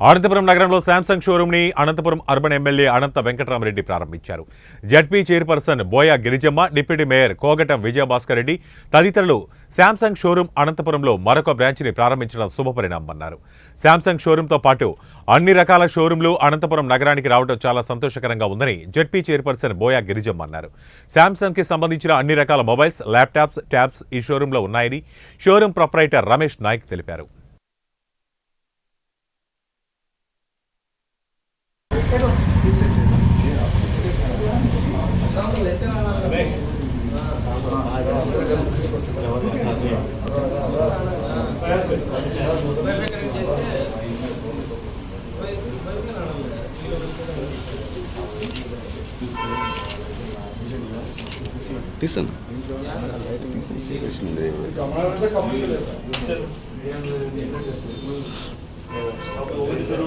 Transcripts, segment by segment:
అనంతపురం నగరంలో Samsung showroom ని Anantapuram urban MLA అనంత వెంకటరామరెడ్డి ప్రారంభించారు. ZP chairperson buoy Girijamma, deputy mayor Kogatam Vijayabhaskar Reddy తదితరులు శాంసంగ్ షోరూమ్ అనంతపురంలో మరొక బ్రాంచ్ని ప్రారంభించడం శుభపరిణామన్నారు. శాంసంగ్ షోరూంతో పాటు అన్ని రకాల షోరూంలు అనంతపురం నగరానికి రావడం చాలా సంతోషకరంగా ఉందని జడ్పీ చైర్పర్సన్ బోయా గిరిజమ్మ అన్నారు. శాంసంగ్ కి సంబంధించిన అన్ని రకాల మొబైల్స్, ల్యాప్టాప్స్, ట్యాబ్స్ ఈ షోరూంలో ఉన్నాయని షోరూం ప్రొప్రైటర్ రమేష్ నాయక్ తెలిపారు.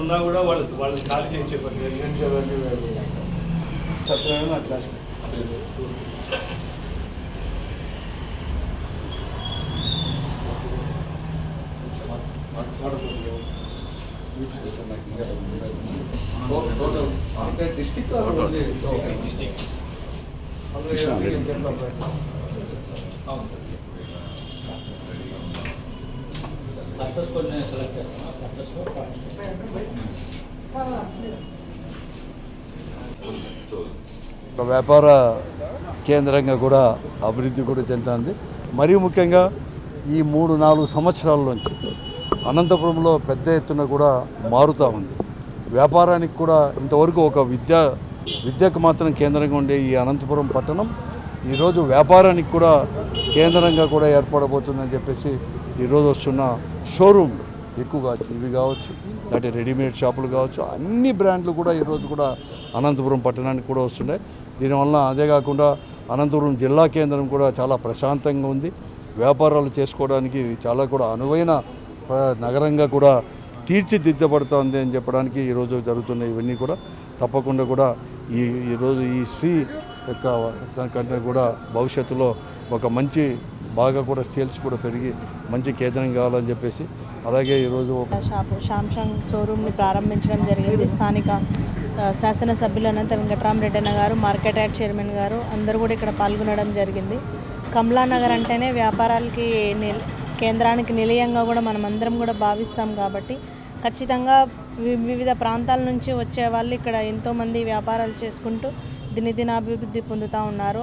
ఉన్నా కూడా వాళ్ళు ఖాళీ చేసి చెప్పండి సత్యనారాయణ అట్లా డిస్ట్రిక్ట్ వ్యాపార కేంద్రంగా కూడా అభివృద్ధి కూడా చెందుతుంది. మరియు ముఖ్యంగా ఈ 3-4 సంవత్సరాల నుంచి అనంతపురంలో పెద్ద ఎత్తున కూడా మారుతూ ఉంది. వ్యాపారానికి కూడా ఇంతవరకు ఒక విద్యకు మాత్రం కేంద్రంగా ఉండే ఈ అనంతపురం పట్టణం ఈరోజు వ్యాపారానికి కూడా కేంద్రంగా కూడా ఏర్పడబోతుందని చెప్పేసి ఈరోజు వస్తున్న షోరూమ్లు ఎక్కువగా ఇవి కావచ్చు, లేకపోతే రెడీమేడ్ షాపులు కావచ్చు, అన్ని బ్రాండ్లు కూడా ఈరోజు కూడా అనంతపురం పట్టణానికి కూడా వస్తున్నాయి. దీనివల్ల అదే కాకుండా అనంతపురం జిల్లా కేంద్రం కూడా చాలా ప్రశాంతంగా ఉంది. వ్యాపారాలు చేసుకోవడానికి చాలా కూడా అనువైన నగరంగా కూడా తీర్చిదిద్దబడుతుంది అని చెప్పడానికి ఈరోజు జరుగుతున్న ఇవన్నీ కూడా తప్పకుండా కూడా ఈరోజు ఈ శ్రీ యొక్క దానికంటే కూడా భవిష్యత్తులో ఒక మంచి బాగా కూడా సేల్స్ కూడా పెరిగి మంచి కేంద్రం కావాలని చెప్పేసి అలాగే ఈరోజు శాంసంగ్ షోరూమ్ని ప్రారంభించడం జరిగింది. స్థానిక శాసనసభ్యులు అనంత వెంకటరామరెడ్డి అన్న గారు, మార్కెట్ యార్డ్ చైర్మన్ గారు అందరూ కూడా ఇక్కడ పాల్గొనడం జరిగింది. కమలానగర్ అంటేనే వ్యాపారాలకి కేంద్రానికి నిలయంగా కూడా మనం అందరం కూడా భావిస్తాం కాబట్టి ఖచ్చితంగా వివిధ ప్రాంతాల నుంచి వచ్చే వాళ్ళు ఇక్కడ ఎంతోమంది వ్యాపారాలు చేసుకుంటూ దినదినాభివృద్ధి పొందుతూ ఉన్నారు.